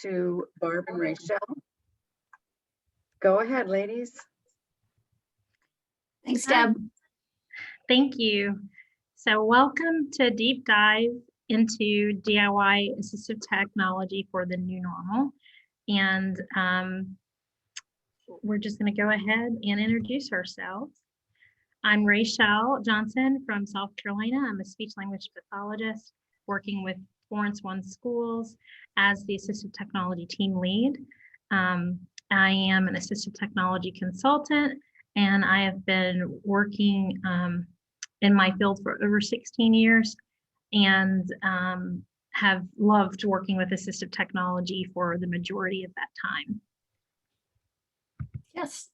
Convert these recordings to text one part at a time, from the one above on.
to Barb and Rachell. Go ahead, ladies. Thanks, Deb. Thank you. So welcome to a deep dive into DIY assistive technology for the new normal. And we're just going to go ahead and introduce ourselves. I'm Rachell Johnson from South Carolina. I'm a speech language pathologist working with Florence One Schools as the assistive technology team lead. I am an assistive technology consultant, and I have been working in my field for over 16 years and have loved working with assistive technology for the majority of that time. Yes,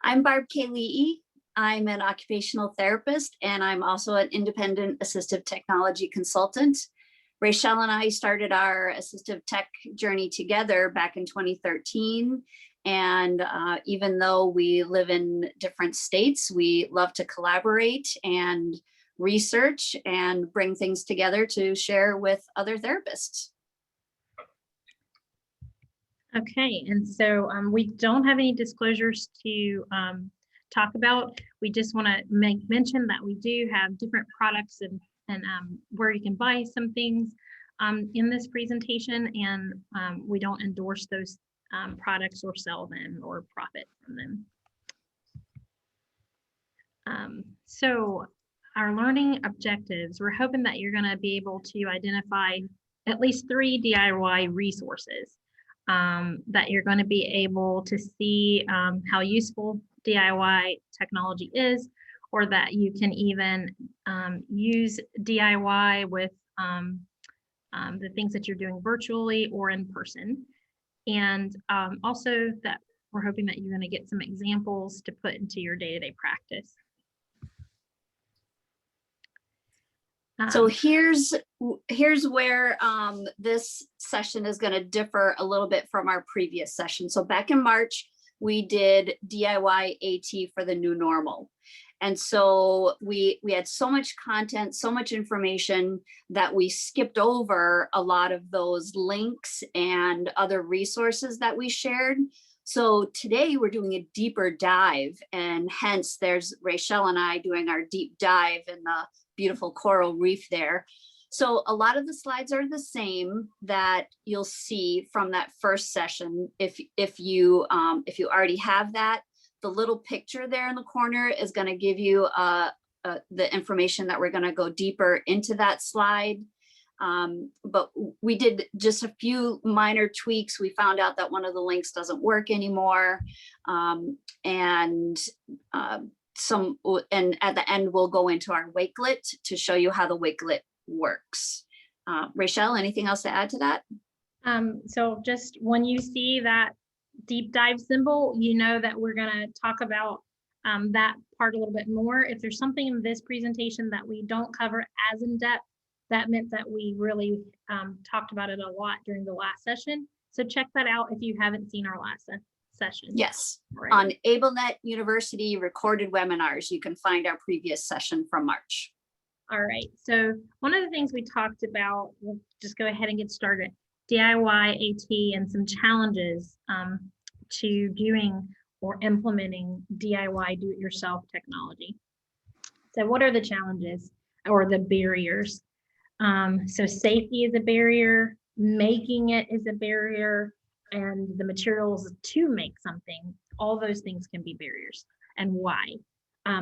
I'm Barb Kelii. I'm an occupational therapist, and I'm also an independent assistive technology consultant. Rachell and I started our assistive tech journey together back in 2013. And even though we live in different states, we love to collaborate and research and bring things together to share with other therapists. Okay, and so we don't have any disclosures to talk about. We just want to mention that we do have different products and where you can buy some things in this presentation, and we don't endorse those products or sell them or profit from them. So our learning objectives, we're hoping that you're going to be able to identify at least 3 DIY resources that you're going to be able to see how useful DIY technology is, or that you can even use DIY with the things that you're doing virtually or in person. And also that we're hoping that you're going to get some examples to put into your day-to-day practice. So here's where this session is going to differ a little bit from our previous session. So back in March, we did DIY AT for the new normal. And so we had so much content, so much information that we skipped over a lot of those links and other resources that we shared. So today we're doing a deeper dive, and hence there's Rachell and I doing our deep dive in the beautiful coral reef there. So a lot of the slides are the same that you'll see from that first session. If you already have that, the little picture there in the corner is going to give you the information that we're going to go deeper into that slide. But we did just a few minor tweaks. We found out that one of the links doesn't work anymore, and at the end we'll go into our Wakelet to show you how the Wakelet works. Rachell, anything else to add to that? So just when you see that deep dive symbol, you know that we're going to talk about that part a little bit more. If there's something in this presentation that we don't cover as in depth, that meant that we really talked about it a lot during the last session. So check that out if you haven't seen our last session. Yes, right. On AbleNet University recorded webinars, you can find our previous session from March. All right, so one of the things we talked about, we'll just go ahead and get started, DIY AT and some challenges to doing or implementing DIY do-it-yourself technology. So what are the challenges or the barriers? So safety is a barrier, making it is a barrier, and the materials to make something, all those things can be barriers. And why?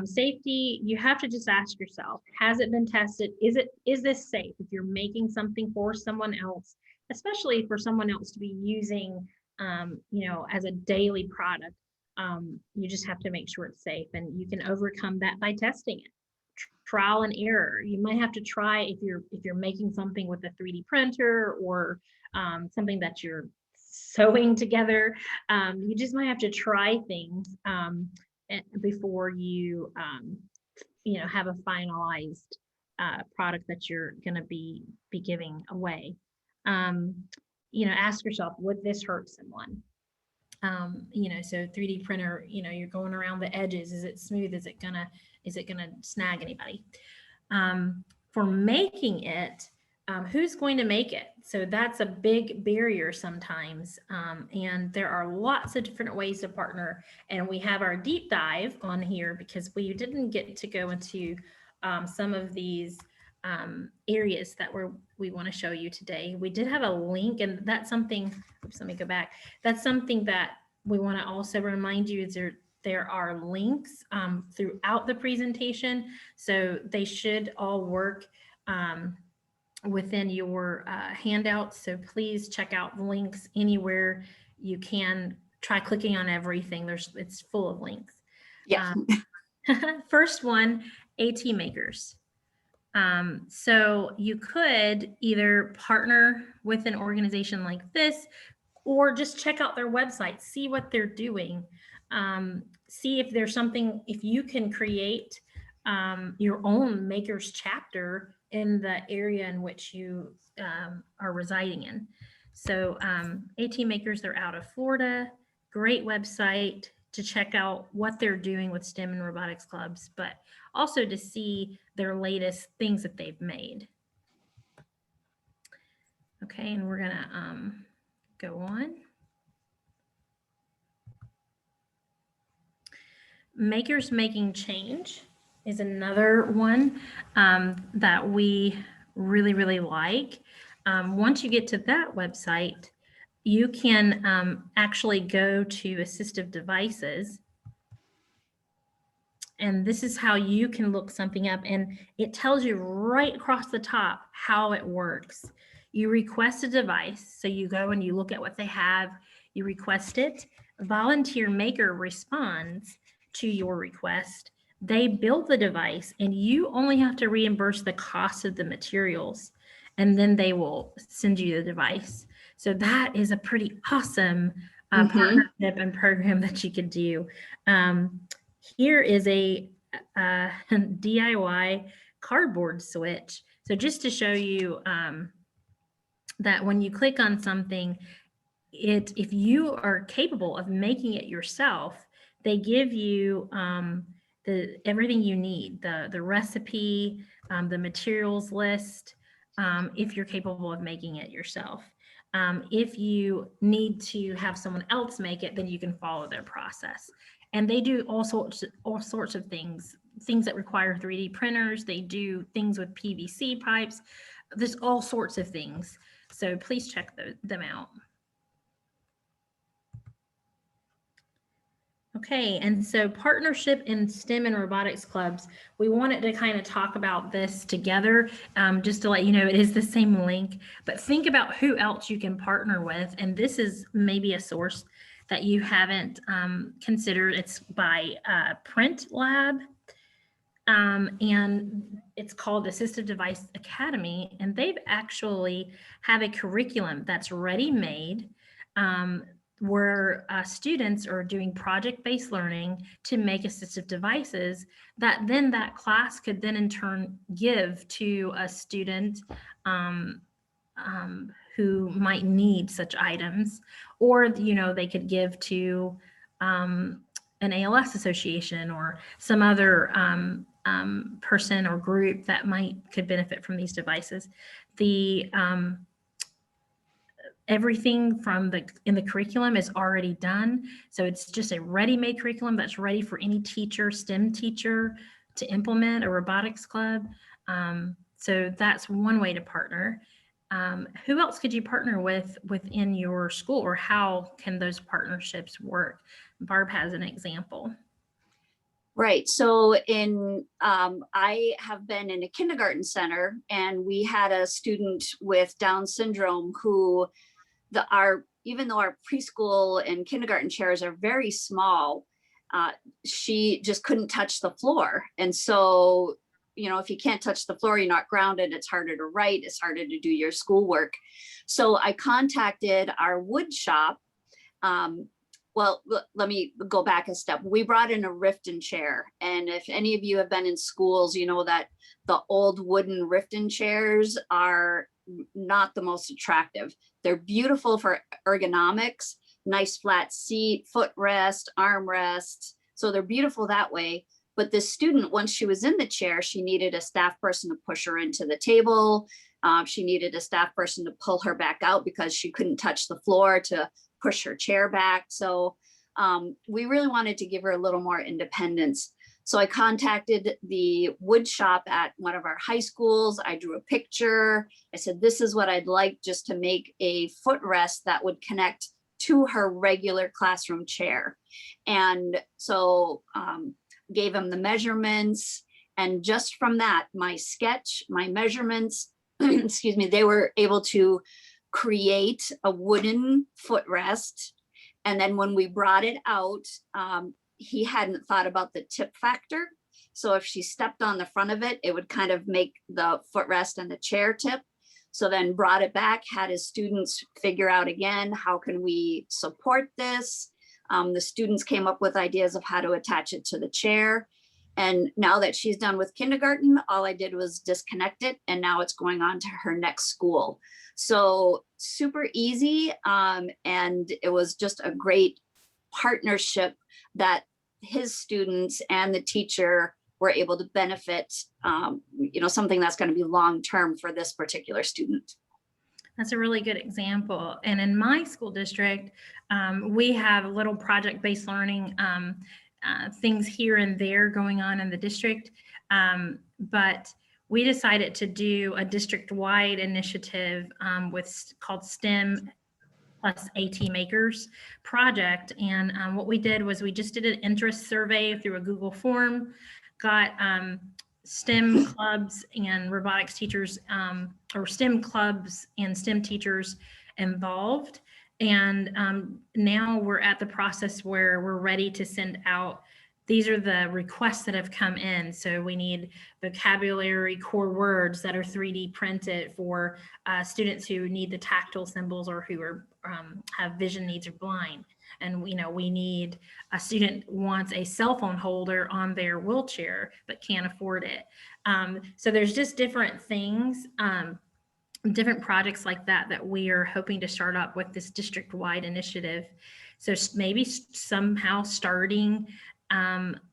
Safety, you have to just ask yourself, has it been tested? Is this safe? If you're making something for someone else, especially for someone else to be using, as a daily product, you just have to make sure it's safe, and you can overcome that by testing it. Trial and error. You might have to try if you're making something with a 3D printer or something that you're sewing together. You just might have to try things before you have a finalized product that you're going to be giving away. Ask yourself, would this hurt someone? So 3D printer, you're going around the edges. Is it smooth? Is it gonna snag anybody? For making it, who's going to make it? So that's a big barrier sometimes. And there are lots of different ways to partner. And we have our deep dive on here because we didn't get to go into some of these areas that we want to show you today. We did have a link, and that's something, oops, let me go back. That's something that we want to also remind you is there are links throughout the presentation. So they should all work within your handout. So please check out the links anywhere you can. Try clicking on everything. It's full of links. Yeah. First one, AT makers. So you could either partner with an organization like this, or just check out their website, see what they're doing. See if there's something, if you can create your own makers chapter in the area in which you are residing in. So AT Makers, they're out of Florida. Great website to check out what they're doing with STEM and robotics clubs, but also to see their latest things that they've made. Okay, and we're gonna go on. Makers Making Change is another one that we really like. Once you get to that website, you can actually go to assistive devices. And this is how you can look something up, and it tells you right across the top how it works. You request a device, so you go and you look at what they have, you request it, volunteer maker responds to your request, they build the device, and you only have to reimburse the cost of the materials, and then they will send you the device. So that is a pretty awesome partnership and program that you could do. Here is a DIY cardboard switch. So just to show you that when you click on something, if you are capable of making it yourself, they give you everything you need, the recipe, the materials list, if you're capable of making it yourself. If you need to have someone else make it, then you can follow their process. And they do all sorts of things that require 3D printers. They do things with PVC pipes. There's all sorts of things. So please check them out. Okay, and so partnership in STEM and robotics clubs, we wanted to kind of talk about this together, just to let you know it is the same link, but think about who else you can partner with. And this is maybe a source that you haven't considered. It's by Print Lab, and it's called Assistive Device Academy, and they've actually have a curriculum that's ready-made, where students are doing project-based learning to make assistive devices that then that class could then in turn give to a student who might need such items, or they could give to an ALS association or some other person or group that could benefit from these devices. The everything in the curriculum is already done. So it's just a ready-made curriculum that's ready for any teacher, STEM teacher, to implement a robotics club. So that's one way to partner. Who else could you partner with within your school, or how can those partnerships work? Barb has an example. Right. So I have been in a kindergarten center, and we had a student with Down syndrome who even though our preschool and kindergarten chairs are very small, she just couldn't touch the floor. And so, if you can't touch the floor, you're not grounded, it's harder to write, it's harder to do your schoolwork. So I contacted our wood shop. Well, let me go back a step. We brought in a Riften chair. And if any of you have been in schools, you know that the old wooden Riften chairs are not the most attractive. They're beautiful for ergonomics, nice flat seat, footrest, armrest. So they're beautiful that way. But this student, once she was in the chair, she needed a staff person to push her into the table. She needed a staff person to pull her back out because she couldn't touch the floor to push her chair back. So we really wanted to give her a little more independence. So I contacted the wood shop at one of our high schools. I drew a picture. I said, this is what I'd like, just to make a footrest that would connect to her regular classroom chair. And so gave them the measurements. And just from that, my sketch, my measurements, excuse me, they were able to create a wooden footrest. And then when we brought it out, he hadn't thought about the tip factor. So if she stepped on the front of it, it would kind of make the footrest and the chair tip. So then brought it back, had his students figure out again, how can we support this? The students came up with ideas of how to attach it to the chair. And now that she's done with kindergarten, all I did was disconnect it, and now it's going on to her next school. So super easy. And it was just a great partnership that his students and the teacher were able to benefit, something that's going to be long-term for this particular student. That's a really good example. And in my school district, we have little project-based learning things here and there going on in the district. But we decided to do a district-wide initiative called STEM plus AT Makers project. And what we did was we just did an interest survey through a Google form, got STEM clubs and robotics teachers, or STEM clubs and STEM teachers involved. And now we're at the process where we're ready to send out. These are the requests that have come in. So we need vocabulary core words that are 3D printed for students who need the tactile symbols or who are have vision needs or blind. And we need a student wants a cell phone holder on their wheelchair but can't afford it. So there's just different things, different projects like that we are hoping to start up with this district-wide initiative. So maybe somehow starting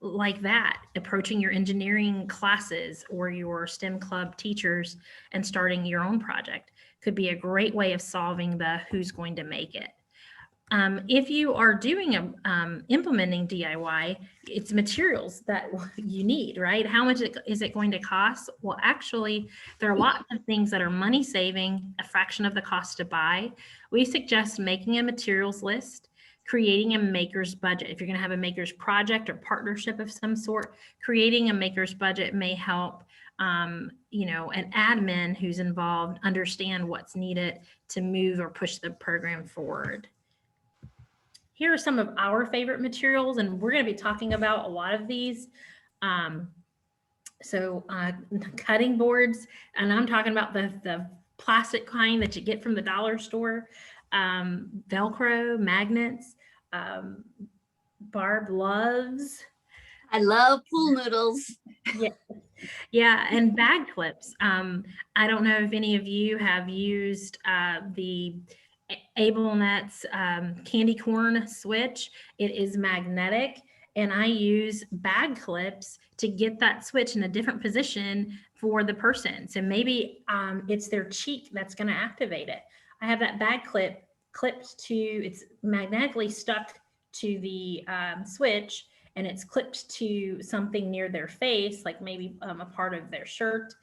like that, approaching your engineering classes or your STEM club teachers and starting your own project could be a great way of solving the who's going to make it. If you are doing implementing DIY, it's materials that you need, right? How much is it going to cost? Well, actually, there are lots of things that are money saving, a fraction of the cost to buy. We suggest making a materials list, creating a maker's budget. If you're going to have a maker's project or partnership of some sort, creating a maker's budget may help an admin who's involved understand what's needed to move or push the program forward. Here are some of our favorite materials, and we're going to be talking about a lot of these. Cutting boards, and I'm talking about the plastic kind that you get from the dollar store, Velcro, magnets, Barb loves. I love pool noodles. Yeah, and bag clips. I don't know if any of you have used the AbleNet's candy corn switch. It is magnetic, and I use bag clips to get that switch in a different position for the person. So maybe it's their cheek that's going to activate it. I have that bag clip clipped to, it's magnetically stuck to the switch, and it's clipped to something near their face, like maybe a part of their shirt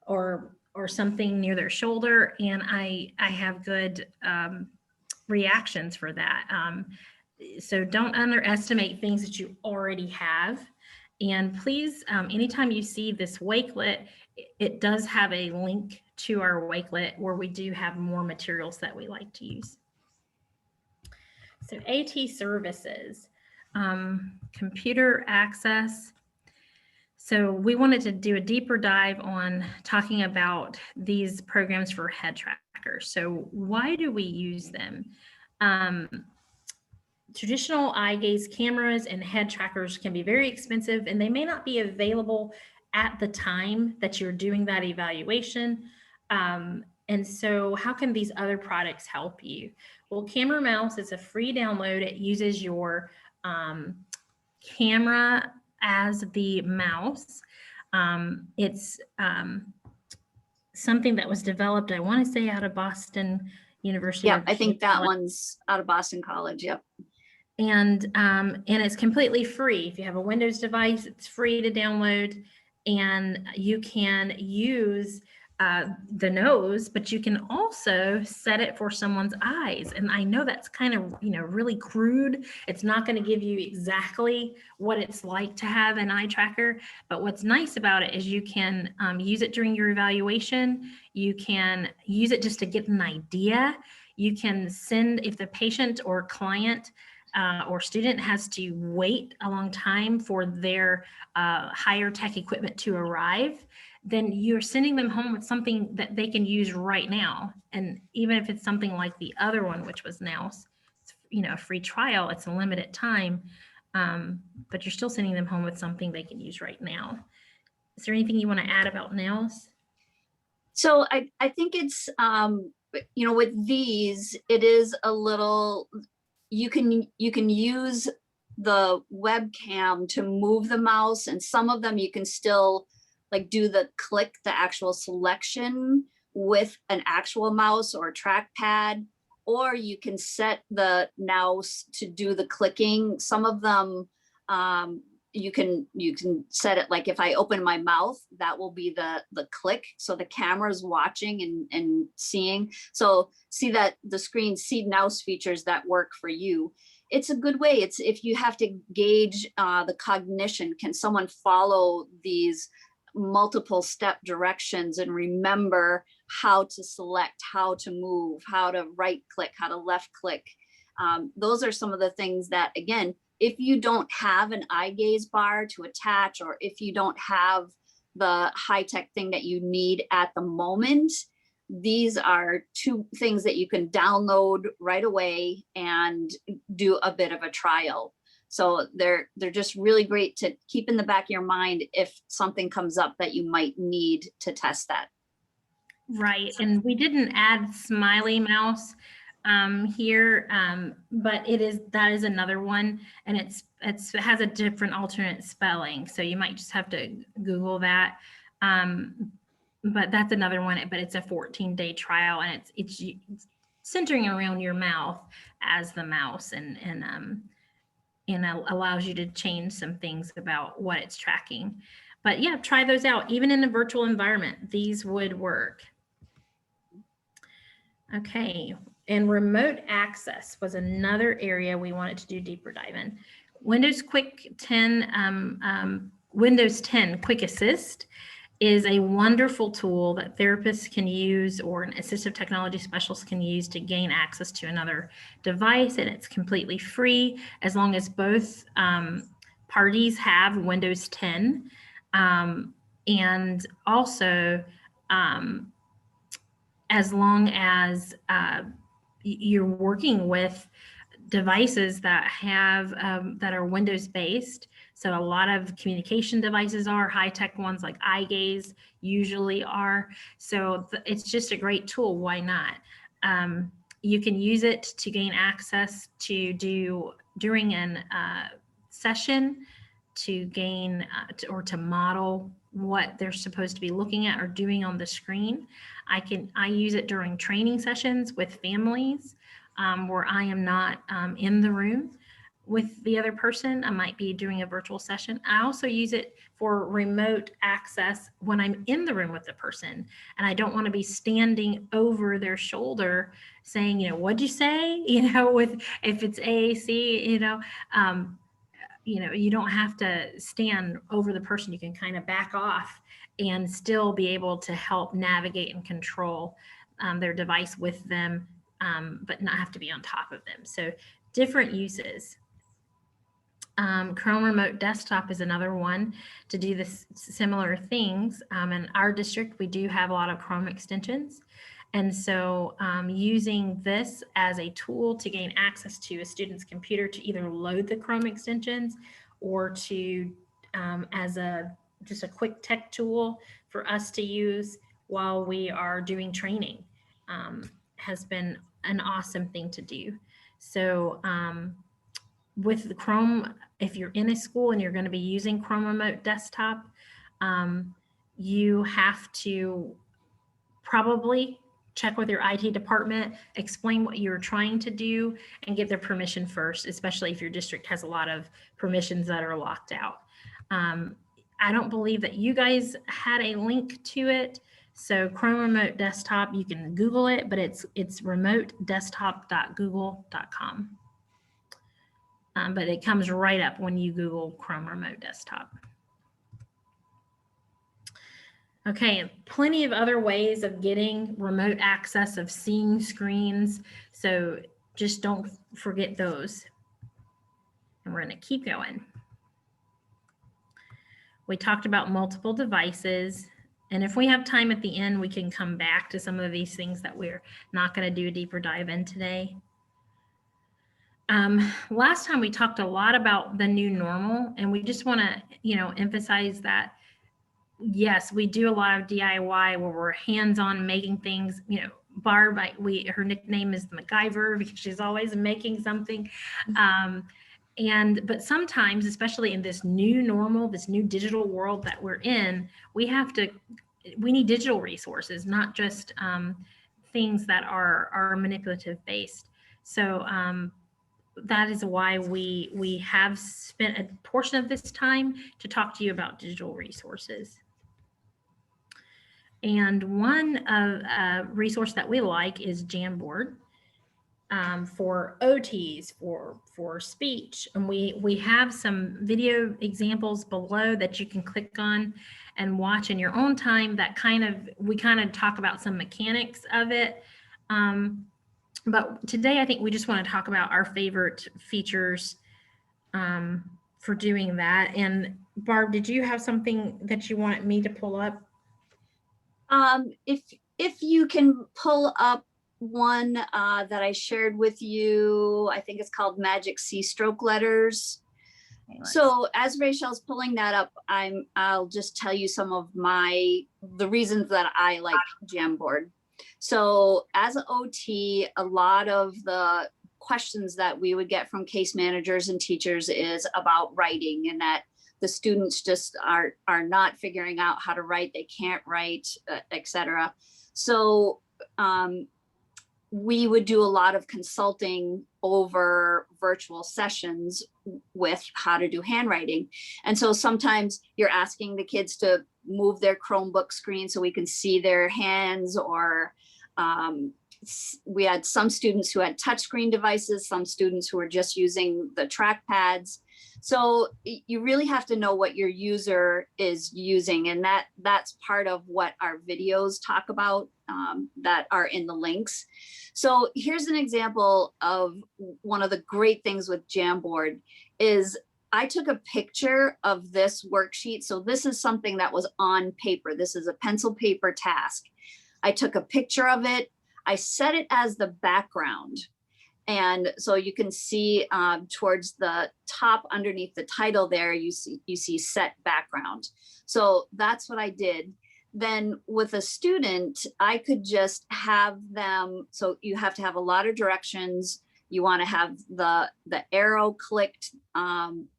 or something near their shoulder. And I have good reactions for that. So don't underestimate things that you already have. And please, anytime you see this Wakelet, it does have a link to our Wakelet where we do have more materials that we like to use. So AT services, computer access. So we wanted to do a deeper dive on talking about these programs for head trackers. So why do we use them? Traditional eye gaze cameras and head trackers can be very expensive, and they may not be available at the time that you're doing that evaluation. And so how can these other products help you? Well, Camera Mouse is a free download. It uses your camera as the mouse. It's something that was developed, I want to say out of Boston University. Yeah, or I think that College. one's out of Boston College. Yep. And it's completely free. If you have a Windows device, it's free to download, and you can use the nose, but you can also set it for someone's eyes. And I know that's kind of, really crude. It's not going to give you exactly what it's like to have an eye tracker, but what's nice about it is you can use it during your evaluation. You can use it just to get an idea. You can send, if the patient or client or student has to wait a long time for their higher tech equipment to arrive, then you're sending them home with something that they can use right now. And even if it's something like the other one, which was now, a free trial, it's a limited time, but you're still sending them home with something they can use right now. Is there anything you want to add about nails? So I think it's, with these, it is a little, you can use the webcam to move the mouse, and some of them you can still do the actual selection with an actual mouse or trackpad, or you can set the mouse to do the clicking. Some of them, you can set it, like if I open my mouth, that will be the click. So the camera's watching and seeing. So see that the screen, see mouse features that work for you. It's a good way. It's if you have to gauge the cognition, can someone follow these multiple step directions and remember how to select, how to move, how to right click, how to left click. Those are some of the things that, again, if you don't have an eye gaze bar to attach, or if you don't have the high-tech thing that you need at the moment, these are two things that you can download right away and do a bit of a trial. So they're just really great to keep in the back of your mind if something comes up that you might need to test that. Right, and we didn't add Smiley Mouse here, but that is another one, and it has a different alternate spelling, so you might just have to Google that. But that's another one, but it's a 14-day trial, and it's centering around your mouth as the mouse, and allows you to change some things about what it's tracking. But yeah, try those out. Even in a virtual environment, these would work. Okay, and remote access was another area we wanted to do deeper dive in. Windows 10 Quick Assist is a wonderful tool that therapists can use, or an assistive technology specialist can use, to gain access to another device, and it's completely free as long as both parties have Windows 10, and also as long as you're working with devices that have that are Windows based. So a lot of communication devices are, high-tech ones like eye gaze usually are. So it's just a great tool. Why not? You can use it to gain access to do during an session, to gain or to model what they're supposed to be looking at or doing on the screen. I use it during training sessions with families where I am not in the room with the other person. I might be doing a virtual session. I also use it for remote access when I'm in the room with the person and I don't want to be standing over their shoulder saying, what'd you say? If it's AAC, you don't have to stand over the person. You can kind of back off and still be able to help navigate and control their device with them, but not have to be on top of them. So different uses. Chrome Remote Desktop is another one to do this similar things. In our district, we do have a lot of Chrome extensions. And so using this as a tool to gain access to a student's computer to either load the Chrome extensions or to as just a quick tech tool for us to use while we are doing training has been an awesome thing to do. So with the Chrome, if you're in a school and you're going to be using Chrome Remote Desktop, you have to probably check with your IT department, explain what you're trying to do, and get their permission first, especially if your district has a lot of permissions that are locked out. I don't believe that you guys had a link to it. So Chrome Remote Desktop, you can Google it, but it's remotedesktop.google.com. But it comes right up when you Google Chrome Remote Desktop. Okay, plenty of other ways of getting remote access, of seeing screens. So just don't forget those. And we're going to keep going. We talked about multiple devices. And if we have time at the end, we can come back to some of these things that we're not going to do a deeper dive in today. Last time we talked a lot about the new normal, and we just want to, emphasize that yes, we do a lot of DIY where we're hands-on making things. Barb, her nickname is the MacGyver because she's always making something. But sometimes, especially in this new normal, this new digital world that we're in, we need digital resources, not just things that are manipulative based. So that is why we have spent a portion of this time to talk to you about digital resources. And one resource that we like is Jamboard for OTs, for speech. And we have some video examples below that you can click on and watch in your own time that we kind of talk about some mechanics of it. But today I think we just want to talk about our favorite features for doing that. And Barb, did you have something that you wanted me to pull up? If you can pull up one that I shared with you, I think it's called Magic C-Stroke Letters. So as Rachel's pulling that up, I'll just tell you some of the reasons that I like Jamboard. So as an OT, a lot of the questions that we would get from case managers and teachers is about writing, and that the students just are not figuring out how to write, they can't write, etc. So we would do a lot of consulting over virtual sessions with how to do handwriting. And so sometimes you're asking the kids to move their Chromebook screen so we can see their hands, or we had some students who had touchscreen devices, some students who were just using the trackpads. So you really have to know what your user is using, and that's part of what our videos talk about that are in the links. So here's an example of one of the great things with Jamboard is I took a picture of this worksheet. So this is something that was on paper. This is a pencil paper task. I took a picture of it. I set it as the background. And so you can see towards the top underneath the title there, you see set background. So that's what I did. Then with a student, I could just have them, so you have to have a lot of directions. You want to have the arrow clicked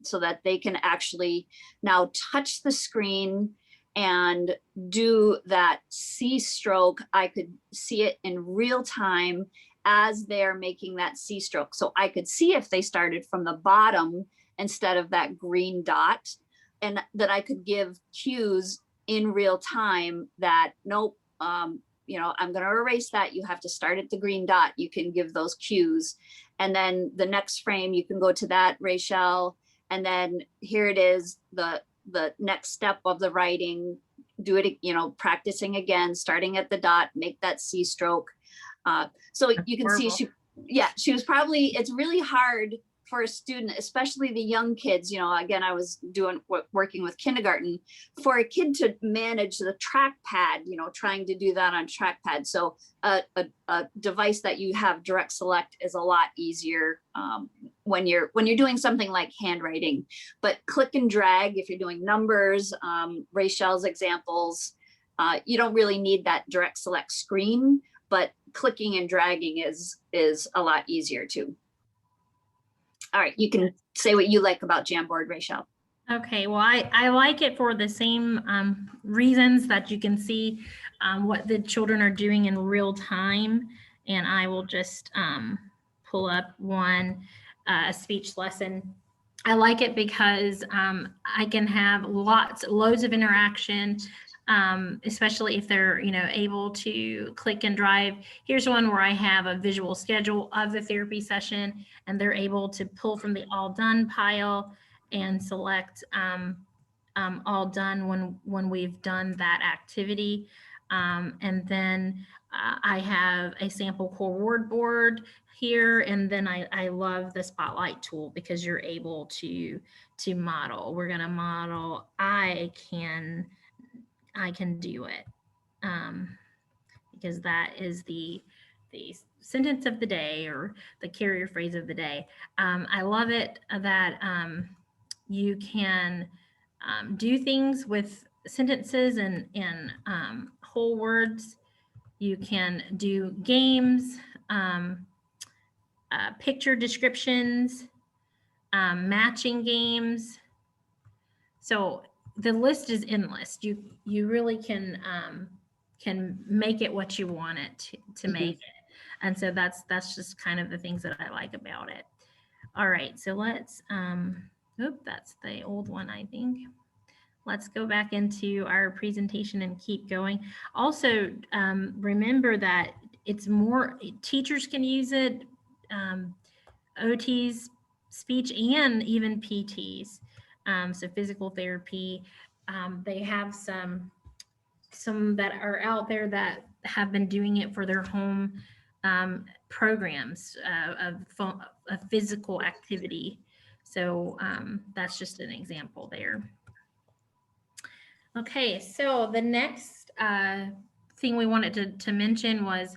so that they can actually now touch the screen and do that C-stroke. I could see it in real time as they're making that C-stroke. So I could see if they started from the bottom instead of that green dot, and that I could give cues in real time that, nope, I'm going to erase that. You have to start at the green dot. You can give those cues. And then the next frame, you can go to that, Rachel. And then here it is, the next step of the writing, do it, practicing again, starting at the dot, make that C-stroke. So you can see she was probably, it's really hard for a student, especially the young kids, again, I was working with kindergarten, for a kid to manage the trackpad, trying to do that on trackpad. So a device that you have direct select is a lot easier when you're doing something like handwriting. But click and drag, if you're doing numbers, Rachel's examples, you don't really need that direct select screen, but clicking and dragging is a lot easier too. All right, you can say what you like about Jamboard, Rachel. Okay, well, I like it for the same reasons that you can see what the children are doing in real time. And I will just pull up one speech lesson. I like it because I can have loads of interaction, especially if they're, able to click and drive. Here's one where I have a visual schedule of the therapy session, and they're able to pull from the all done pile and select all done when we've done that activity. And then I have a sample core word board here, and then I love the spotlight tool because you're able to model. We're going to model I can do it, because that is the sentence of the day or the carrier phrase of the day. I love it that you can do things with sentences and whole words. You can do games, picture descriptions, matching games. So the list is endless. You really can make it what you want it to make it. And so that's just kind of the things that I like about it. All right, so let's, that's the old one, I think. Let's go back into our presentation and keep going. Also, remember that it's more, teachers can use it, OTs, speech, and even PTs. So physical therapy, they have some that are out there that have been doing it for their home programs of physical activity. So that's just an example there. Okay, so the next thing we wanted to mention was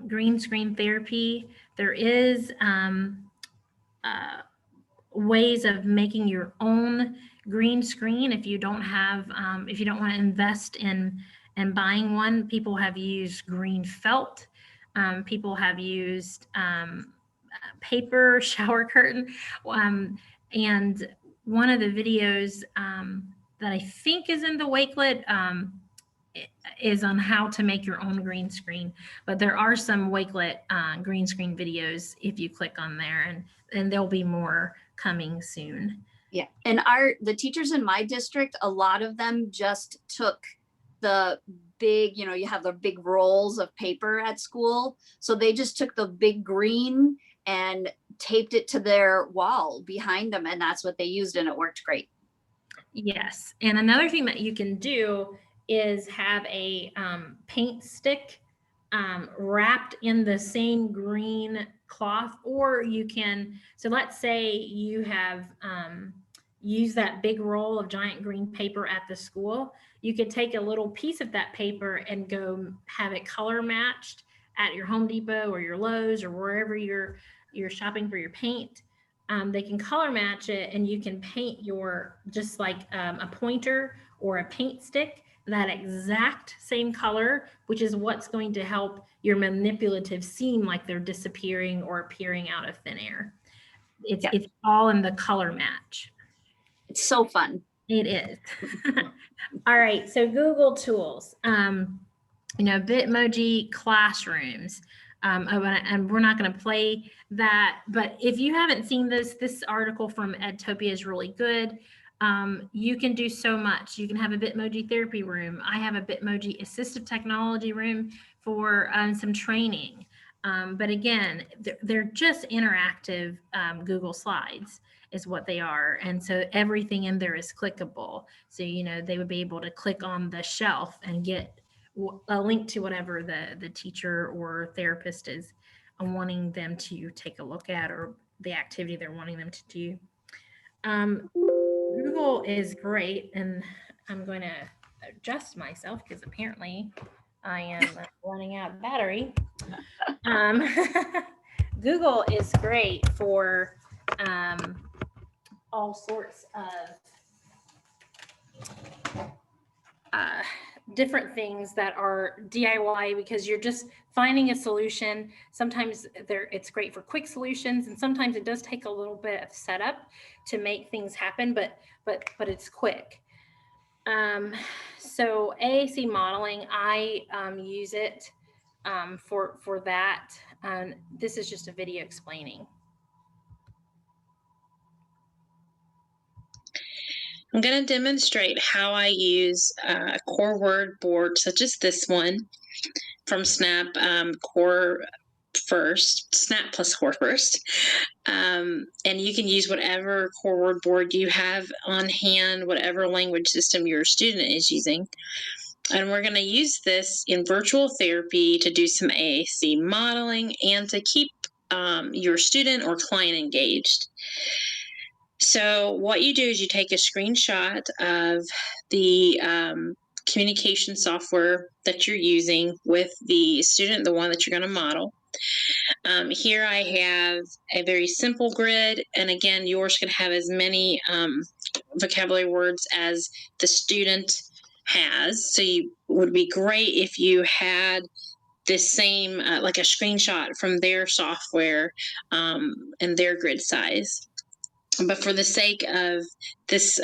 green screen therapy. There is ways of making your own green screen if you don't have, if you don't want to invest in buying one. People have used green felt. People have used paper shower curtain. And one of the videos that I think is in the Wakelet is on how to make your own green screen. But there are some Wakelet green screen videos if you click on there, and there'll be more coming soon. Yeah, and the teachers in my district, a lot of them just took the big, you have the big rolls of paper at school. So they just took the big green and taped it to their wall behind them, and that's what they used, and it worked great. Yes, and another thing that you can do is have a paint stick wrapped in the same green cloth, or you can, so let's say you have used that big roll of giant green paper at the school. You could take a little piece of that paper and go have it color matched at your Home Depot or your Lowe's or wherever you're shopping for your paint. They can color match it, and you can paint your, just like a pointer or a paint stick, that exact same color, which is what's going to help your manipulative seem like they're disappearing or appearing out of thin air. It's all in the color match. It's so fun. It is. All right, so Google tools, Bitmoji classrooms. And we're not going to play that, but if you haven't seen this article from Edtopia is really good. You can do so much. You can have a Bitmoji therapy room. I have a Bitmoji assistive technology room for some training. But again, they're just interactive Google Slides is what they are. And so everything in there is clickable. So, they would be able to click on the shelf and get a link to whatever the teacher or therapist is wanting them to take a look at, or the activity they're wanting them to do. Google is great, and I'm going to adjust myself because apparently I am running out of battery. Google is great for all sorts of different things that are DIY because you're just finding a solution. Sometimes it's great for quick solutions, and sometimes it does take a little bit of setup to make things happen, but it's quick. So AAC modeling, I use it for that. This is just a video explaining. I'm going to demonstrate how I use a core word board such as this one from Snap Core First, Snap plus Core First. And you can use whatever core word board you have on hand, whatever language system your student is using. And we're going to use this in virtual therapy to do some AAC modeling and to keep your student or client engaged. So what you do is you take a screenshot of the communication software that you're using with the student, the one that you're going to model. Here I have a very simple grid, and again, yours can have as many vocabulary words as the student has. So it would be great if you had this same, like a screenshot from their software and their grid size. But for the sake of this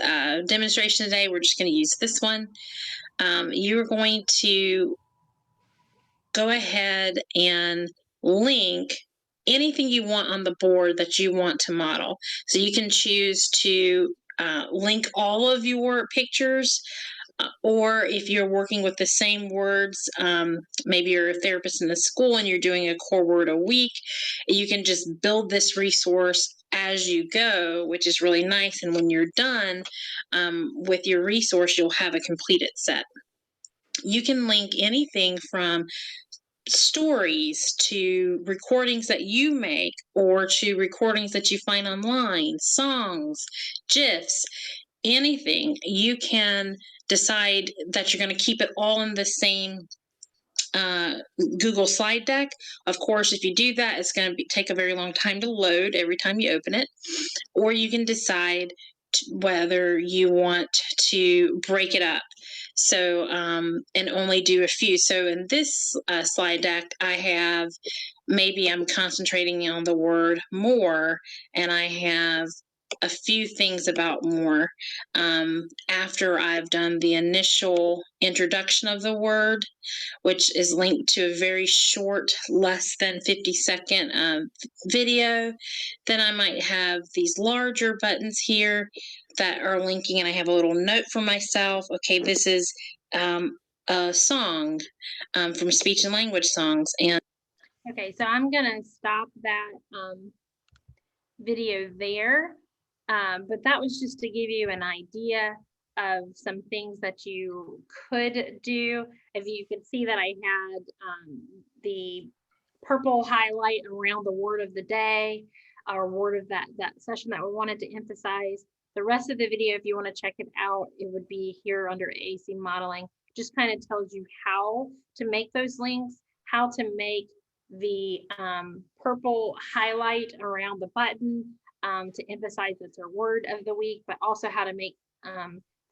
demonstration today, we're just going to use this one. You're going to go ahead and link anything you want on the board that you want to model. So you can choose to link all of your pictures, or if you're working with the same words, maybe you're a therapist in the school and you're doing a core word a week, you can just build this resource as you go, which is really nice. And when you're done with your resource, you'll have a completed set. You can link anything from stories to recordings that you make, or to recordings that you find online, songs, GIFs, anything. You can decide that you're going to keep it all in the same Google slide deck. Of course, if you do that, it's going to take a very long time to load every time you open it. Or you can decide whether you want to break it up. So, and only do a few. So in this slide deck, I have, maybe I'm concentrating on the word more, and I have a few things about more after I've done the initial introduction of the word, which is linked to a very short, less than 50-second video. Then I might have these larger buttons here that are linking, and I have a little note for myself. Okay, this is a song from Speech and Language Songs. And okay, so I'm gonna stop that video there, but that was just to give you an idea of some things that you could do. If you could see that I had the purple highlight around the word of the day, or word of that session that we wanted to emphasize. The rest of the video, if you want to check it out, it would be here under AAC modeling. Just kind of tells you how to make those links, how to make the purple highlight around the button to emphasize it's a word of the week, but also how to make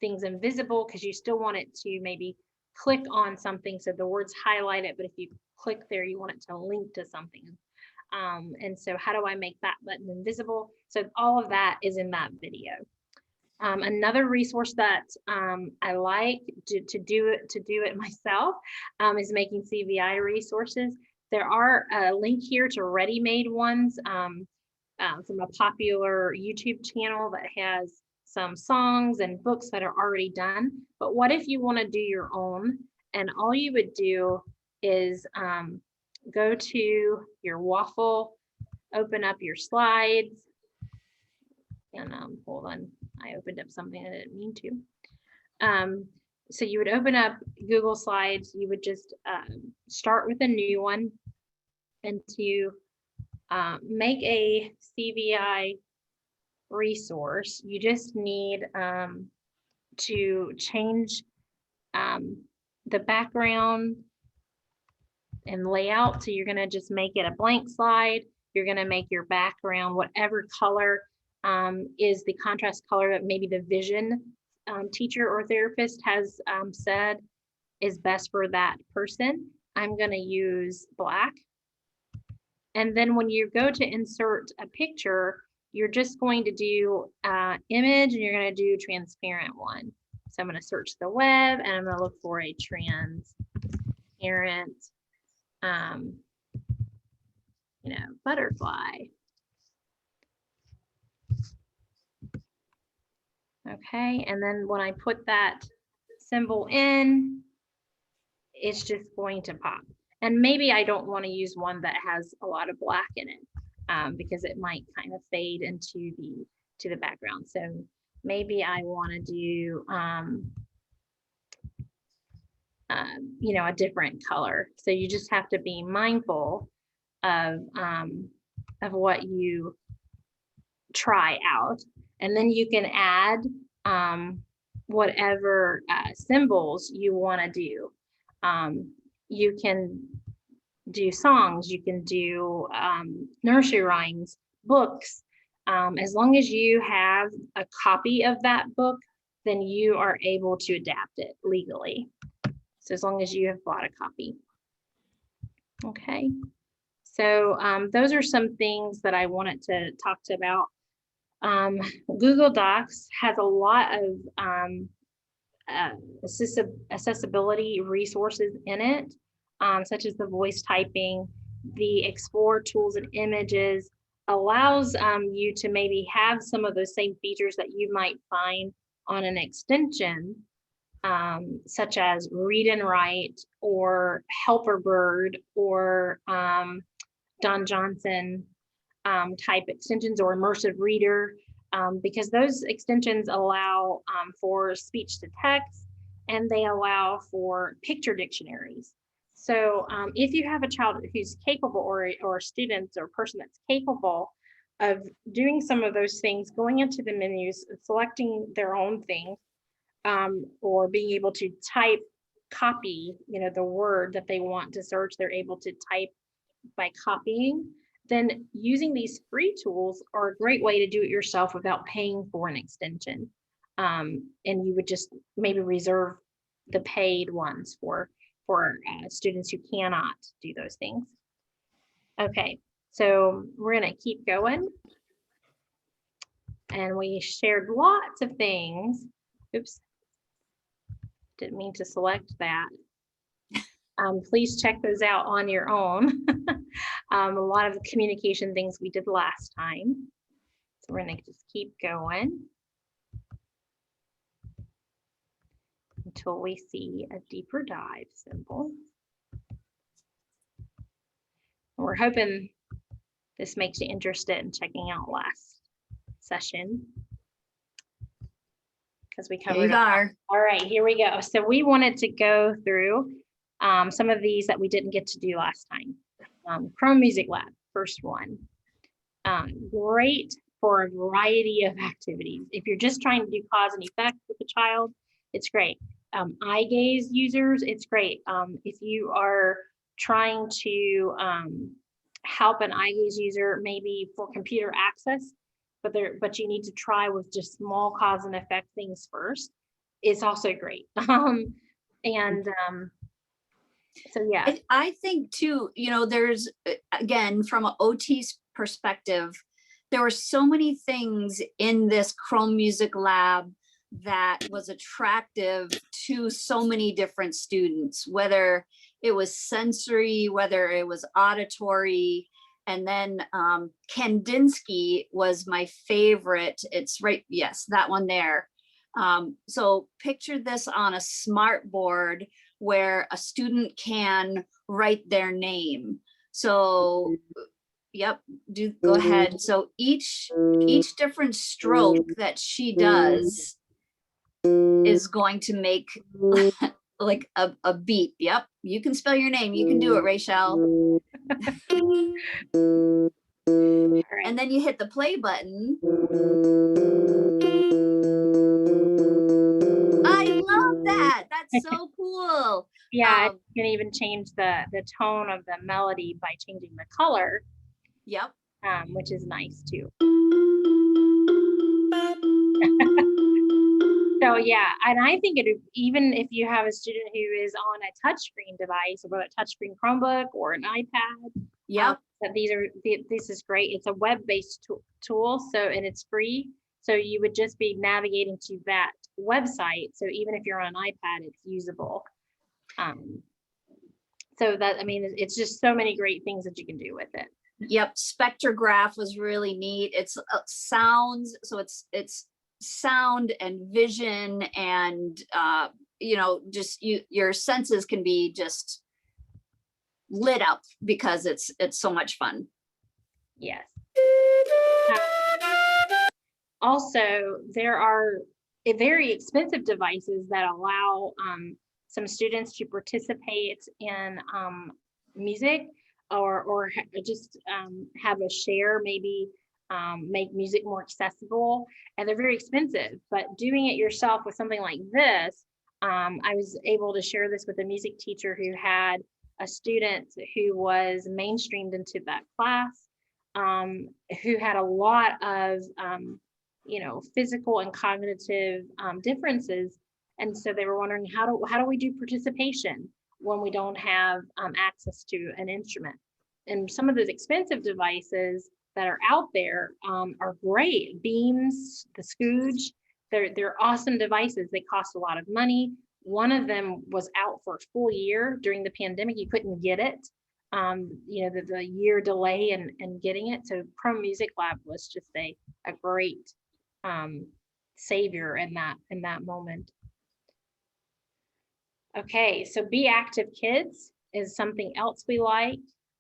things invisible, because you still want it to maybe click on something. So the word's highlighted, but if you click there, you want it to link to something. And so how do I make that button invisible? So all of that is in that video. Another resource that I like to do it myself is making CVI resources. There are a link here to ready-made ones from a popular YouTube channel that has some songs and books that are already done. But what if you want to do your own? And all you would do is go to your waffle, open up your slides, and hold on, I opened up something I didn't mean to. So you would open up Google Slides, you would just start with a new one, and to make a CVI resource, you just need to change the background and layout. So you're going to just make it a blank slide. You're going to make your background whatever color is the contrast color that maybe the vision teacher or therapist has said. is best for that person. I'm going to use black. And then when you go to insert a picture, you're just going to do image, and you're going to do transparent one. So I'm going to search the web, and I'm going to look for a transparent, butterfly. Okay, and then when I put that symbol in, it's just going to pop. And maybe I don't want to use one that has a lot of black in it, because it might kind of fade into the background. So maybe I want to do a different color. So you just have to be mindful of what you try out, and then you can add whatever symbols you want to do. You can do songs, you can do nursery rhymes, books. As long as you have a copy of that book, then you are able to adapt it legally. So as long as you have bought a copy. Okay, so those are some things that I wanted to talk about. Google Docs has a lot of accessibility resources in it, such as the voice typing. The Explore tools and images allows you to maybe have some of those same features that you might find on an extension, such as Read and Write or Helper Bird or Don Johnson type extensions, or Immersive Reader, because those extensions allow for speech to text, and they allow for picture dictionaries. So if you have a child who's capable, or students or person that's capable of doing some of those things, going into the menus, selecting their own thing, or being able to copy, the word that they want to search, they're able to type by copying, then using these free tools are a great way to do it yourself without paying for an extension. And you would just maybe reserve the paid ones for students who cannot do those things. Okay, so we're gonna keep going. And we shared lots of things. Oops, didn't mean to select that. Please check those out on your own. A lot of the communication things we did last time. So we're gonna just keep going until we see a deeper dive symbol. We're hoping this makes you interested in checking out last session, because we covered it. All right, here we go. So we wanted to go through some of these that we didn't get to do last time. Chrome Music Lab, first one. Great for a variety of activities. If you're just trying to do cause and effect with a child, it's great. Eye gaze users, it's great. If you are trying to help an eye gaze user, maybe for computer access, but you need to try with just small cause and effect things first, it's also great. So yeah, I think too, there's, again, from an OT's perspective, there were so many things in this Chrome Music Lab that was attractive to so many different students, whether it was sensory, whether it was auditory. And then Kandinsky was my favorite. It's right, yes, that one there. So picture this on a smart board where a student can write their name. So, yep, go ahead. So each different stroke that she does is going to make like a beat. Yep, you can spell your name. You can do it, Rachel. And then you hit the play button. I love that. That's so cool. Yeah, you can even change the tone of the melody by changing the color. Yep. Which is nice too. So yeah, and I think even if you have a student who is on a touchscreen device, or a touchscreen Chromebook or an iPad, Yep. that this is great. It's a web-based tool, so, and it's free. So you would just be navigating to that website. So even if you're on an iPad, it's usable. So that, I mean, it's just so many great things that you can do with it. Yep. Spectrograph was really neat. It's sounds. So it's sound and vision and, you know, just your senses can be just lit up because it's so much fun. Yes. Also, there are very expensive devices that allow some students to participate in music or just have a share, maybe make music more accessible. And they're very expensive, but doing it yourself with something like this, I was able to share this with a music teacher who had a student who was mainstreamed into that class, who had a lot of you know, physical and cognitive differences. And so they were wondering, how do we do participation when we don't have access to an instrument? And some of those expensive devices that are out there are great. Beams, the Scooge, they're awesome devices. They cost a lot of money. One of them was out for a full year during the pandemic. You couldn't get it. You know, the year delay in getting it. So Pro Music Lab was just a great savior in that moment. Okay, so Be Active Kids is something else we like.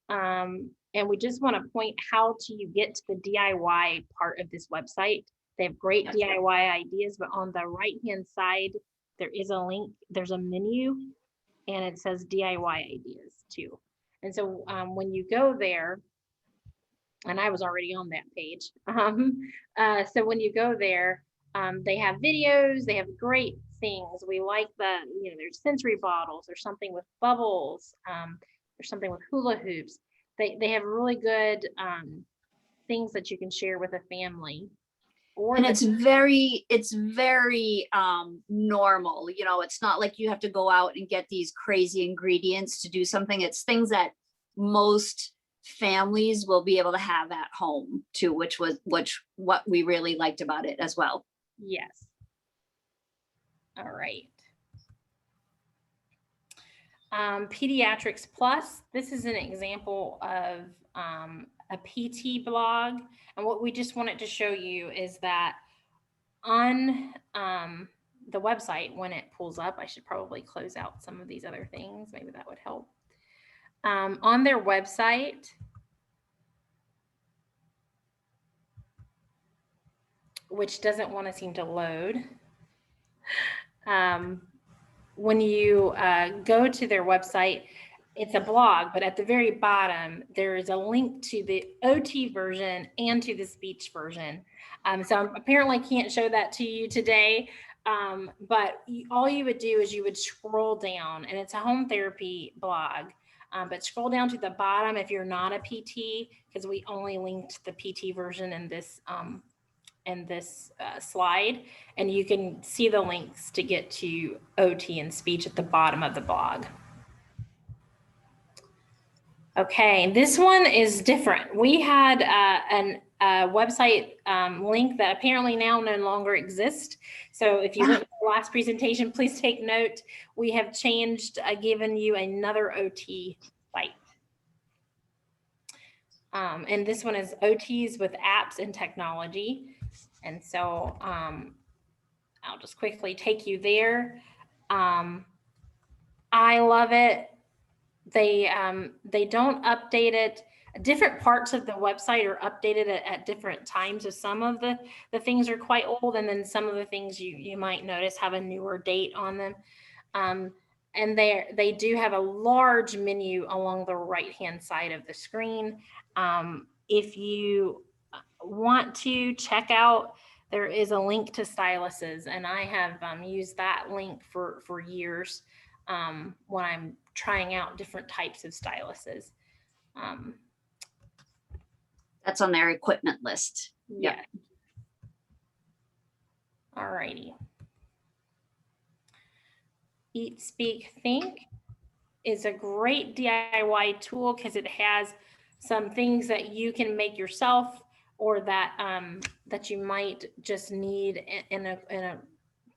And we just want to point how you get to the DIY part of this website. They have great DIY ideas, but on the right-hand side, there is a link, there's a menu, and it says DIY ideas too. And so when you go there, and I was already on that page. So when you go there, they have videos, they have great things. We like you know, there's sensory bottles, there's something with bubbles, there's something with hula hoops. They have really good things that you can share with a family. And it's very normal. You know, it's not like you have to go out and get these crazy ingredients to do something. It's things that most families will be able to have at home too, which what we really liked about it as well. Yes. All right. Pediatrics Plus, this is an example of a PT blog. And what we just wanted to show you is that on the website, when it pulls up, I should probably close out some of these other things. Maybe that would help. On their website, which doesn't want to seem to load, when you go to their website, it's a blog, but at the very bottom, there is a link to the OT version and to the speech version. So I apparently can't show that to you today, but all you would do is you would scroll down, and it's a home therapy blog, but scroll down to the bottom if you're not a PT, because we only linked the PT version in this slide, and you can see the links to get to OT and speech at the bottom of the blog. Okay, this one is different. We had a website link that apparently now no longer exists. So if you went to the last presentation, please take note. We have changed, given you another OT site. And this one is OTs with apps and technology. And so I'll just quickly take you there. I love it. They don't update it. Different parts of the website are updated at different times. So some of the things are quite old, and then some of the things you might notice have a newer date on them. And they do have a large menu along the right-hand side of the screen. If you want to check out, there is a link to styluses, and I have used that link for years when I'm trying out different types of styluses. That's on their equipment list. Yeah. All righty. Eat, Speak, Think is a great DIY tool because it has some things that you can make yourself or that that you might just need in a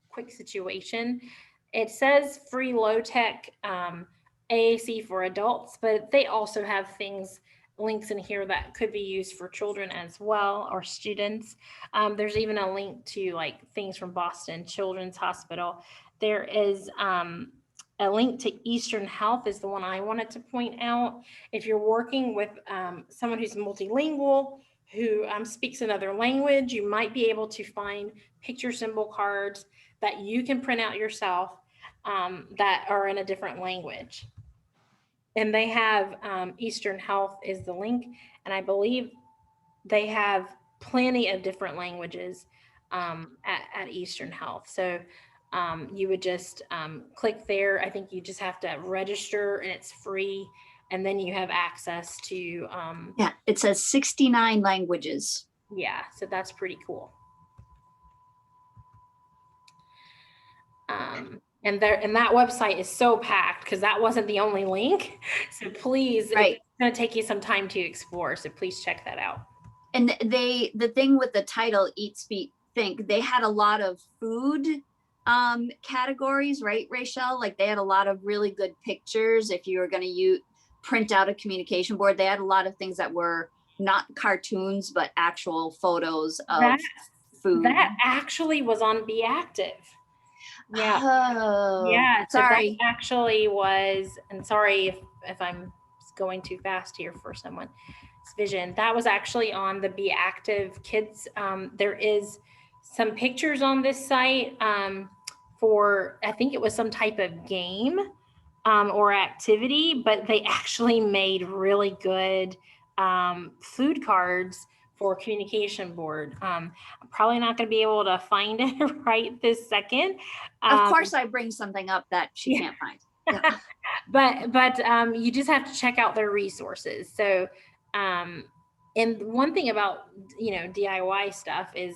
quick situation. It says free low tech AAC for adults, but they also have things, links in here that could be used for children as well, or students. There's even a link to like things from Boston Children's Hospital. There is a link to Eastern Health is the one I wanted to point out. If you're working with someone who's multilingual, who speaks another language, you might be able to find picture symbol cards that you can print out yourself that are in a different language. And they have Eastern Health is the link, and I believe they have plenty of different languages at Eastern Health. So you would just click there. I think you just have to register and it's free. And then you have access to. Yeah, it says 69 languages. Yeah, so that's pretty cool. And that website is so packed because that wasn't the only link. So please, Right. It's going to take you some time to explore. So please check that out. And the thing with the title, Eat, Speak, Think, they had a lot of food categories, right, Rachel? Like they had a lot of really good pictures. If you were going to print out a communication board, they had a lot of things that were not cartoons, but actual photos of food. That actually was on Be Active. Yeah. Oh, Yeah. So sorry. that actually was, and sorry if I'm going too fast here for someone's vision. That was actually on the Be Active Kids. There is some pictures on this site for, I think it was some type of game or activity, but they actually made really good food cards for communication board. I'm probably not going to be able to find it right this second. Of course, I bring something up that she can't find. Yeah. but you just have to check out their resources. So, and one thing about DIY stuff is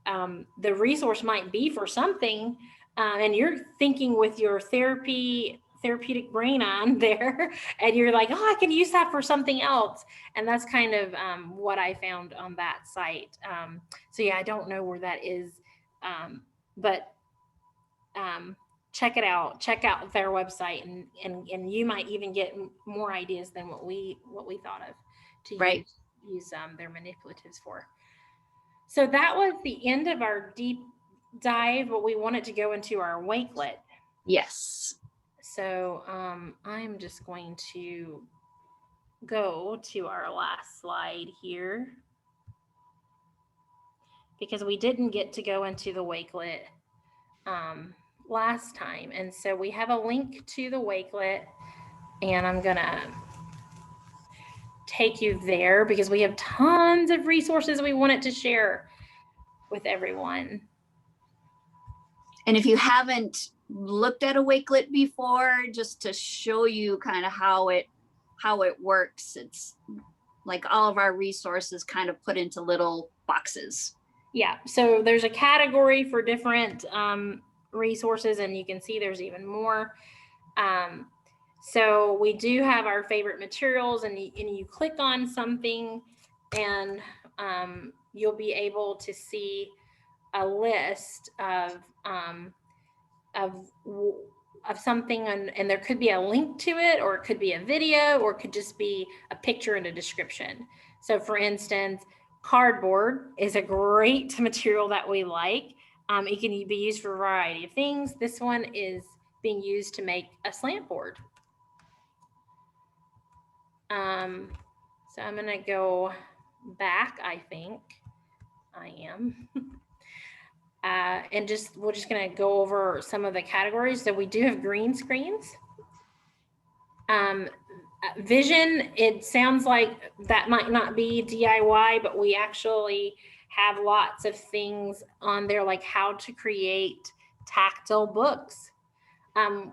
the resource might be for something, and you're thinking with your therapeutic brain on there, and you're like, oh, I can use that for something else. And that's kind of what I found on that site. So yeah, I don't know where that is, but check it out. Check out their website, and you might even get more ideas than what we thought of to use their manipulatives for. So that was the end of our deep dive, but we wanted to go into our Wakelet. Yes. So I'm just going to go to our last slide here because we didn't get to go into the Wakelet last time. And so we have a link to the Wakelet, and I'm gonna take you there because we have tons of resources we wanted to share with everyone. And if you haven't looked at a Wakelet before, just to show you kind of how it works, it's like all of our resources kind of put into little boxes. Yeah, so there's a category for different resources, and you can see there's even more. So we do have our favorite materials, and you click on something, and you'll be able to see a list of something, and there could be a link to it, or it could be a video, or it could just be a picture and a description. So for instance, cardboard is a great material that we like. It can be used for a variety of things. This one is being used to make a slant board. So I'm going to go back, I think. I am. And we're just going to go over some of the categories. So we do have green screens. Vision, it sounds like that might not be DIY, but we actually have lots of things on there, like how to create tactile books.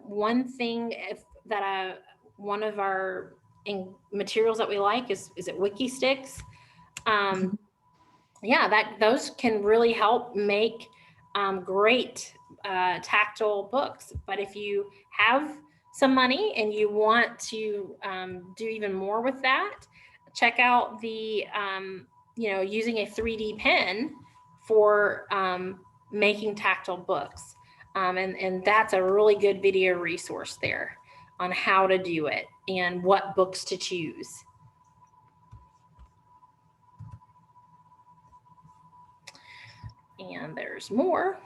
One thing one of our materials that we like is it Wiki Sticks. Yeah, those can really help make great tactile books. But if you have some money and you want to do even more with that, check out the, using a 3D pen for making tactile books. And that's a really good video resource there on how to do it and what books to choose. And there's more.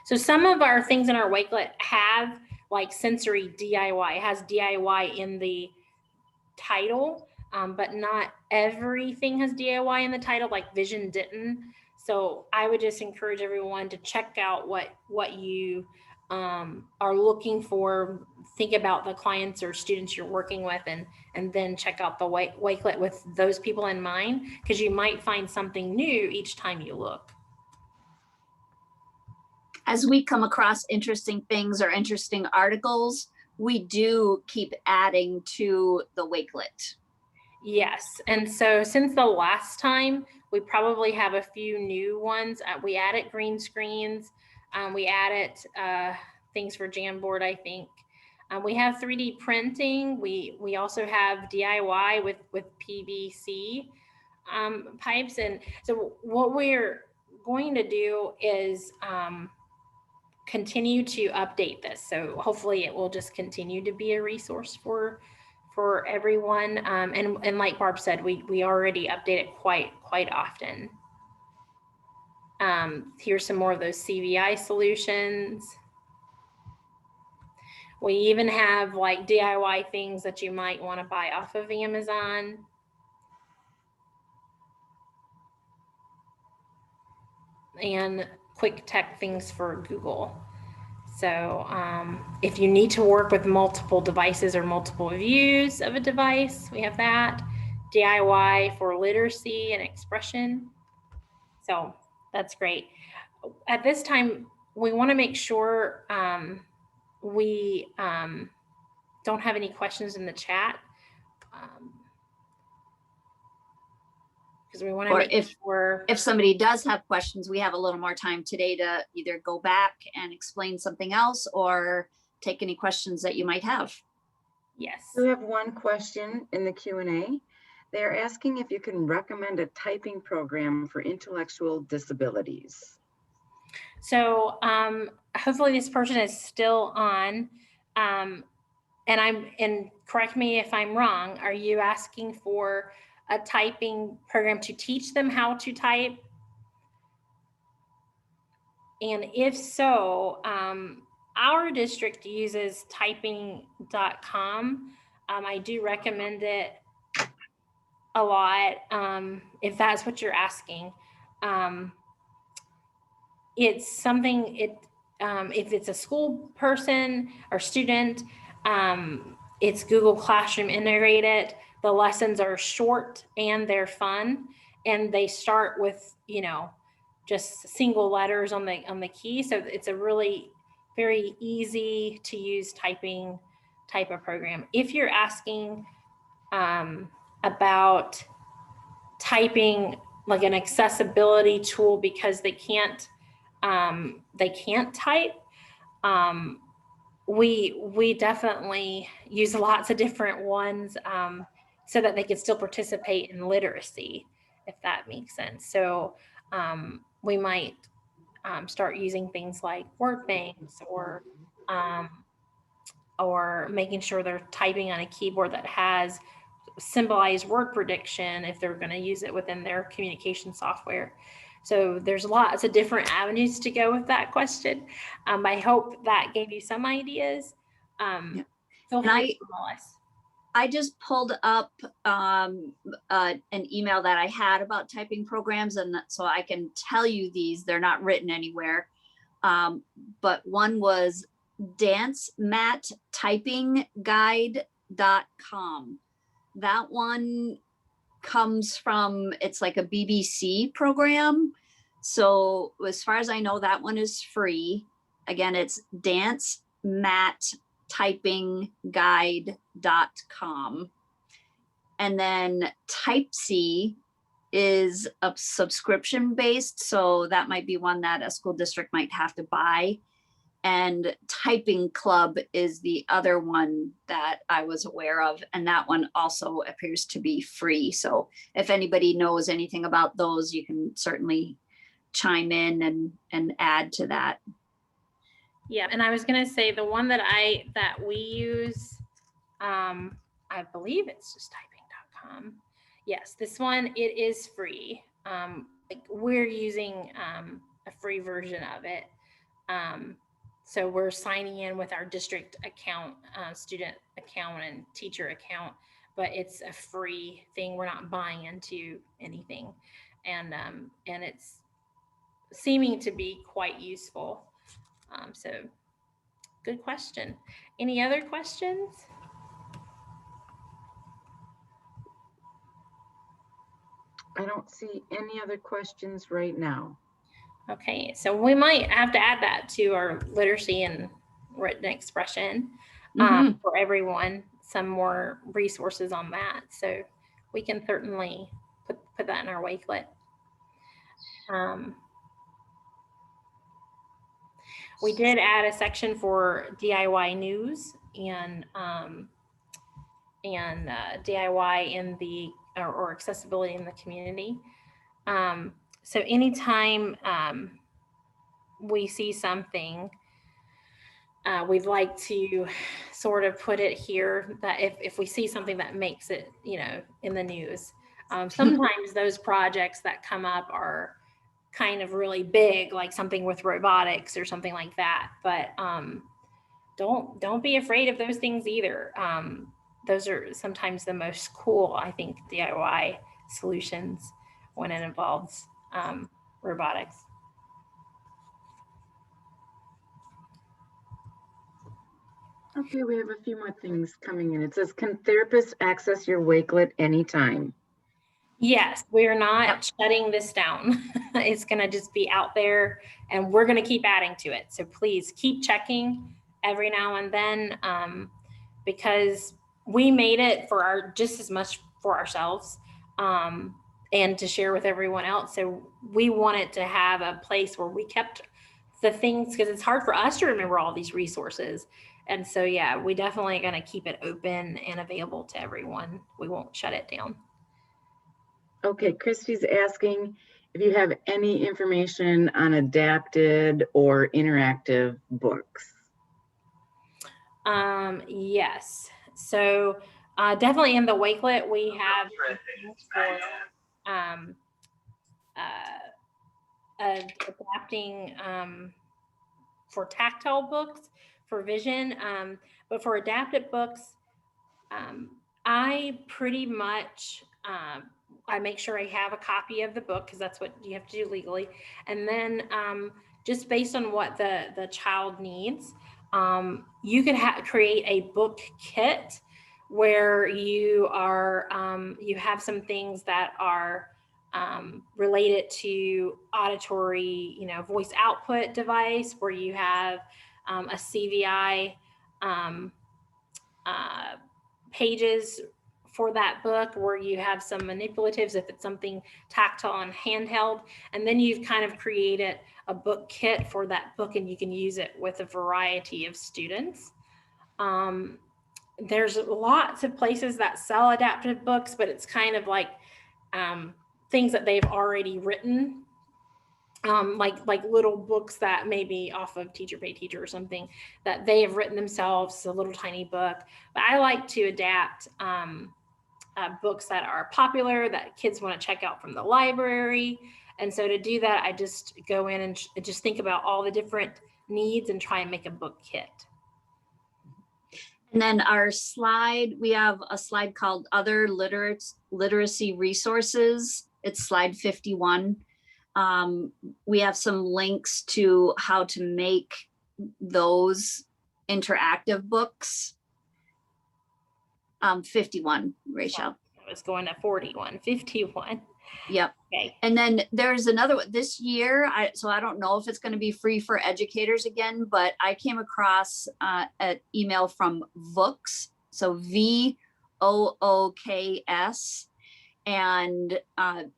So some of our things in our Wakelet have like sensory DIY. It has DIY in the title, but not everything has DIY in the title, like Vision didn't. So I would just encourage everyone to check out what you are looking for. Think about the clients or students you're working with, and then check out the Wakelet with those people in mind, because you might find something new each time you look. As we come across interesting things or interesting articles, we do keep adding to the Wakelet. Yes, and so since the last time, we probably have a few new ones. We added green screens. We added things for Jamboard, I think. We have 3D printing. We also have DIY with PVC pipes. And so what we're going to do is continue to update this. So hopefully it will just continue to be a resource for everyone. And like Barb said, we already update it quite often. Here's some more of those CVI solutions. We even have like DIY things that you might want to buy off of Amazon. And quick tech things for Google. So if you need to work with multiple devices or multiple views of a device, we have that. DIY for literacy and expression. So that's great. At this time, we want to make sure we don't have any questions in the chat. Because we want to make sure if somebody does have questions, we have a little more time today to either go back and explain something else or take any questions that you might have. Yes. We have one question in the Q&A. They're asking if you can recommend a typing program for intellectual disabilities. So hopefully this person is still on. And correct me if I'm wrong, are you asking for a typing program to teach them how to type? And if so, our district uses typing.com. I do recommend it a lot if that's what you're asking. It's something, if it's a school person or student, it's Google Classroom integrated. The lessons are short and they're fun, and they start with, just single letters on the key. So it's a really very easy to use typing type of program. If you're asking about typing like an accessibility tool because they can't type, we definitely use lots of different ones so that they can still participate in literacy, if that makes sense. So we might start using things like word banks or making sure they're typing on a keyboard that has symbolized word prediction if they're going to use it within their communication software. So there's lots of different avenues to go with that question. I hope that gave you some ideas. Yeah. Feel free to call us. I just pulled up an email that I had about typing programs, and so I can tell you these. They're not written anywhere, but one was dancemattypingguide.com. That one comes from, it's like a BBC program. So as far as I know, that one is free. Again, it's dancemattypingguide.com. And then Typesy is a subscription based. So that might be one that a school district might have to buy. And Typing Club is the other one that I was aware of. And that one also appears to be free. So if anybody knows anything about those, you can certainly chime in and add to that. Yeah, and I was gonna say the one that we use, I believe it's just typing.com. Yes, this one, it is free. Like we're using a free version of it. So we're signing in with our district account, student account and teacher account, but it's a free thing. We're not buying into anything. And it's seeming to be quite useful. So good question. Any other questions? I don't see any other questions right now. Okay, so we might have to add that to our literacy and written expression for everyone, some more resources on that. So we can certainly put that in our Wakelet. We did add a section for DIY news and DIY in the or accessibility in the community. So anytime we see something, we'd like to sort of put it here that if we see something that makes it, in the news. Sometimes those projects that come up are kind of really big, like something with robotics or something like that. But don't be afraid of those things either. Those are sometimes the most cool, I think, DIY solutions when it involves robotics. Okay, we have a few more things coming in. It says, can therapists access your Wakelet anytime? Yes, we're not shutting this down. It's going to just be out there and we're going to keep adding to it. So please keep checking every now and then because we made it for just as much for ourselves and to share with everyone else. So we wanted to have a place where we kept the things, because it's hard for us to remember all these resources. And so, yeah, we definitely going to keep it open and available to everyone. We won't shut it down. Okay, Christy's asking if you have any information on adapted or interactive books. Yes. So definitely in the Wakelet, we have for adapting for tactile books for vision, but for adapted books, I pretty much I make sure I have a copy of the book because that's what you have to do legally, and then just based on what the child needs, you could create a book kit where you are you have some things that are related to auditory, voice output device, where you have a CVI pages for that book, where you have some manipulatives if it's something tactile and handheld, and then you've kind of created a book kit for that book and you can use it with a variety of students. There's lots of places that sell adapted books, but it's kind of like things that they've already written, like little books that maybe off of Teacher Pay Teacher or something that they have written themselves, a little tiny book. But I like to adapt books that are popular that kids want to check out from the library. And so to do that, I just go in and just think about all the different needs and try and make a book kit. And then our slide, we have a slide called Other Literacy Resources. It's slide 51. We have some links to how to make those interactive books. 51, Rachel. I was going to 41, 51. Yep. Okay. And then there's another one this year. So I don't know if it's going to be free for educators again, but I came across an email from Vooks. So VOOKS. And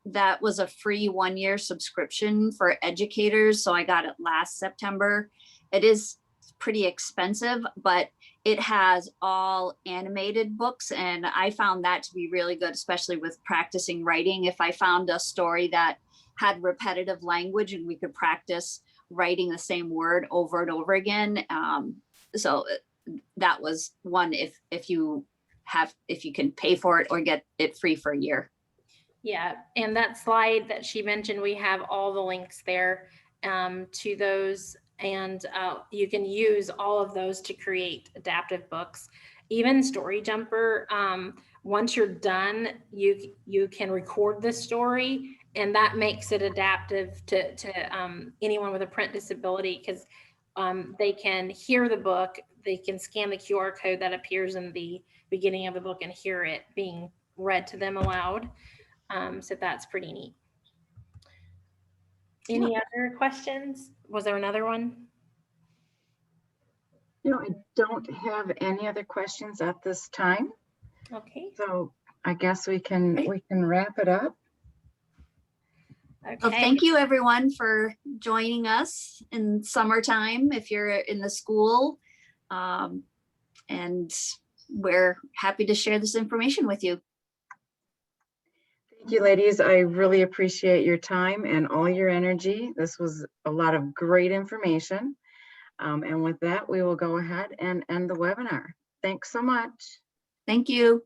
that was a free 1-year subscription for educators. So I got it last September. It is pretty expensive, but it has all animated books. And I found that to be really good, especially with practicing writing. If I found a story that had repetitive language and we could practice writing the same word over and over again. So that was one if you can pay for it or get it free for a year. Yeah, and that slide that she mentioned, we have all the links there to those, and you can use all of those to create adaptive books. Even Story Jumper, once you're done, you can record the story, and that makes it adaptive to anyone with a print disability, because they can hear the book, they can scan the QR code that appears in the beginning of the book and hear it being read to them aloud. So that's pretty neat. Any other questions? Was there another one? No, I don't have any other questions at this time. Okay. So I guess we can wrap it up. Okay. Well, thank you everyone for joining us in summertime if you're in the school. And we're happy to share this information with you. Thank you, ladies. I really appreciate your time and all your energy. This was a lot of great information. And with that, we will go ahead and end the webinar. Thanks so much. Thank you.